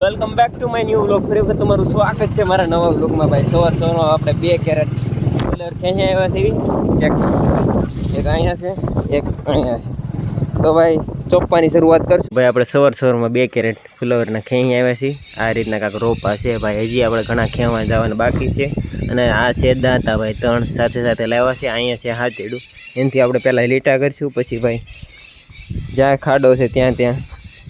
Welcome back to my new vlog. ફરી વખત તમારું સ્વાગત છે મારા નવા વ્લોગમાં. ભાઈ સવારમાં આપણે 2 કેરેટ ફુલર ખેંચી આવ્યા છે. એક અહીંયા છે, એક અહીંયા છે. તો ભાઈ ચોપ્પાની શરૂઆત કરશું. ભાઈ આપણે સવારમાં 2 કેરેટ ફુલવરના ખેંચી આવ્યા છીએ. આ રીતના કાંઈક રોપા છે ભાઈ. હજી આપણે ઘણા ખેવા જવાના બાકી છે. અને આ છે દાંતા ભાઈ 3 સાથે સાથે લાવ્યા છે. અહીંયા છે હાથેડું. એનાથી આપણે પહેલાં લીટા કરીશું, પછી ભાઈ જ્યાં ખાડો છે ત્યાં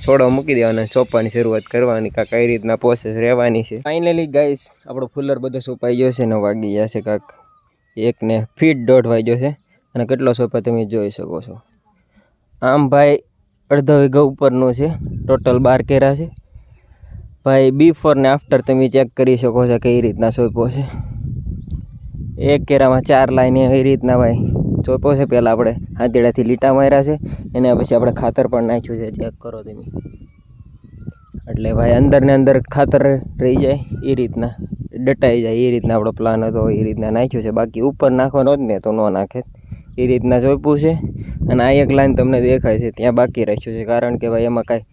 છોડો મૂકી દેવાના, ચોપ્પાની શરૂઆત કરવાની. કાંક કઈ રીતના પ્રોસેસ રહેવાની છે. ફાઇનલી ગાઈસ આપણો ફુલર બધો સોંપાઈ ગયો છે ને વાગી ગયા છે કાંક 1 ને ફીટ 1.5 વાગ્યો છે. અને કેટલો સોંપા તમે જોઈ શકો છો. આમ ભાઈ અડધો વીઘા ઉપરનું છે. ટોટલ 12 કેરા છે ભાઈ. બિફોર ને આફ્ટર તમે ચેક કરી શકો છો કઈ રીતના સોંપ્યો છે. 1 કેરામાં 4 લાઈન એવી રીતના ભાઈ ચોપ્યો છે. પહેલાં આપણે હાથેડાથી લીટા માર્યા છે, એના પછી આપણે ખાતર પણ નાખ્યું છે. ચેક કરો તમે. એટલે ભાઈ અંદર ને અંદર ખાતર રહી જાય એ રીતના, ડટાઈ જાય એ રીતના આપણો પ્લાન હતો. એ રીતના નાખ્યું છે. બાકી ઉપર નાખવાનો જ ને તો ન નાખે એ રીતના ચોપ્યું છે. અને આ એક લાઈન તમને દેખાય છે ત્યાં બાકી રાખ્યું છે, કારણ કે ભાઈ એમાં કાંઈ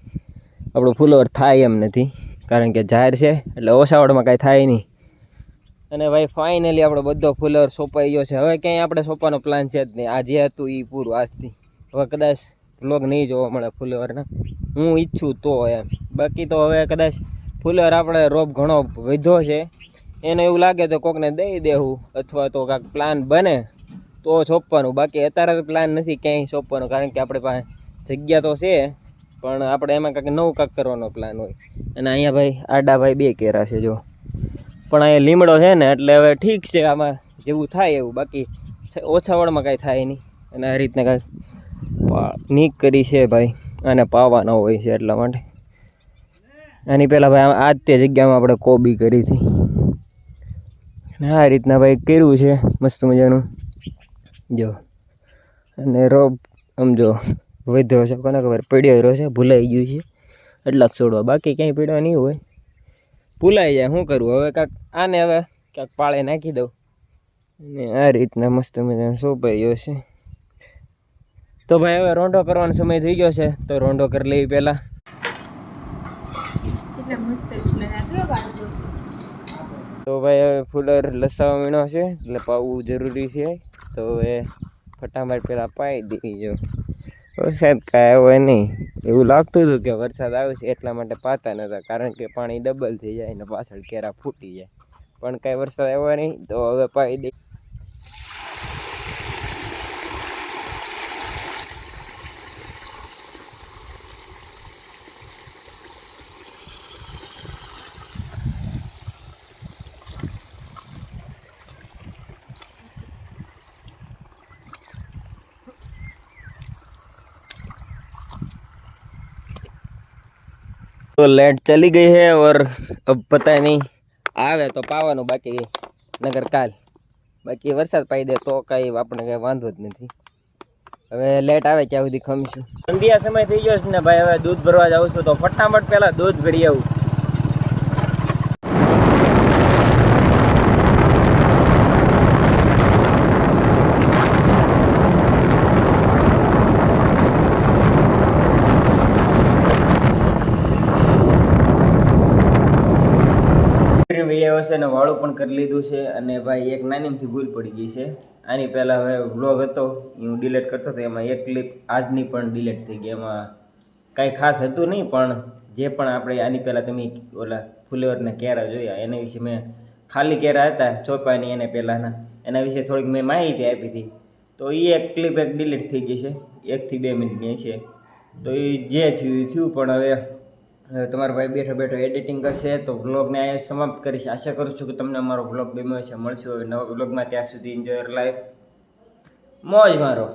આપણું ફુલવર થાય એમ નથી, કારણ કે જાહેર છે એટલે ઓછાવડમાં કાંઈ થાય નહીં. અને ભાઈ ફાઇનલી આપણો બધો ફુલર સોંપાઈ ગયો છે. હવે ક્યાંય આપણે સોંપવાનો પ્લાન છે જ નહીં. આ જે હતું એ પૂરું આજથી. હવે કદાચ વ્લોગ નહીં જોવા મળે ફુલવરના, હું ઈચ્છું તો એમ. બાકી તો હવે કદાચ ફુલર આપણે રોપ ઘણો વધ્યો છે, એને એવું લાગે તો કોકને દઈ દેવું, અથવા તો કાંઈક પ્લાન બને તો સોંપવાનું. બાકી અત્યારે પ્લાન નથી ક્યાંય સોંપવાનો, કારણ કે આપણે પાસે જગ્યા તો છે, પણ આપણે એમાં કાંઈક નવું કાંઈક કરવાનો પ્લાન હોય. અને અહીંયા ભાઈ આડા ભાઈ 2 કેરા છે જો, પણ અહીંયા લીમડો છે ને એટલે હવે ઠીક છે, આમાં જેવું થાય એવું. બાકી ઓછા વળમાં કાંઈ થાય નહીં. અને આ રીતના કાંઈક નીક કરી છે ભાઈ, આને પાવાનો હોય છે એટલા માટે. આની પહેલાં ભાઈ આ જ તે જગ્યામાં આપણે કોબી કરી હતી. અને આ રીતના ભાઈ કર્યું છે મસ્ત મજાનું જો. અને રોપ સમજો વધ્યો છે, કોને ખબર પડ્યો રહ્યો છે, ભૂલાઈ ગયું છે એટલા છોડવા. બાકી ક્યાંય પડ્યો નહીં હોય, ભૂલાઈ જાય. શું કરવું હવે? કાંક આને હવે ક્યાંક પાળે નાખી દઉં. અને આ રીતના મસ્ત મજાનો સોંપાઈ ગયો છે. તો ભાઈ હવે રોંઢો કરવાનો સમય થઈ ગયો છે, તો રોંઢો કરી લેવી પહેલાં. તો ભાઈ હવે ફુલર લસાવા વીણો છે એટલે પાવું જરૂરી છે. તો હવે ફટાફટ પહેલાં પાઈ દેવી. જો વરસાદ કાંઈ આવ્યો નહીં, એવું લાગતું હતું કે વરસાદ આવશે એટલા માટે પાતા નહોતા, કારણ કે પાણી ડબલ થઈ જાય ને પાછળ કેરા ફૂટી જાય. પણ કાંઈ વરસાદ આવ્યો નહીં, તો હવે પાઈ દે. तो लाइट चली गई है और अब पता नहीं आवे तो पाવાનું બાકી નગર કાલ. બાકી વરસાદ પાઈ દે તો કાંઈ આપણે કાંઈ વાંધો જ નથી. હવે લાઇટ આવે ત્યાં સુધી ખમશું. સંધ્યા સમય થઈ ગયો છે ને ભાઈ, હવે દૂધ ભરવા જાઉં છું. તો ફટાફટ પહેલાં દૂધ ભરી આવું. છે ને વાળું પણ કરી લીધું છે. અને ભાઈ એક નાનીમથી ભૂલ પડી ગઈ છે. આની પહેલાં હવે વ્લોગ હતો હું ડિલીટ કરતો હતો, એમાં એક ક્લિપ આજની પણ ડિલીટ થઈ ગઈ. એમાં કાંઈ ખાસ હતું નહીં, પણ જે પણ આપણે આની પહેલાં તમે ઓલા ફુલેવરના કેરા જોયા એના વિશે મેં ખાલી કેરા હતા ચોપાની એને પહેલાંના, એના વિશે થોડીક મેં માહિતી આપી હતી. તો એ એક ક્લિપ એક ડિલીટ થઈ ગઈ છે, 1 થી 2 મિનિટની છે. તો એ જે થયું પણ હવે તમારો ભાઈ બેઠો બેઠો એડિટિંગ કરશે. તો વ્લોગને અહીંયા સમાપ્ત કરીશ. આશા કરું છું કે તમને અમારો વ્લોગ ગમ્યો છે. મળશું હવે નવા વ્લોગમાં. ત્યાં સુધી એન્જોય યોર લાઈફ, મોજ મારો.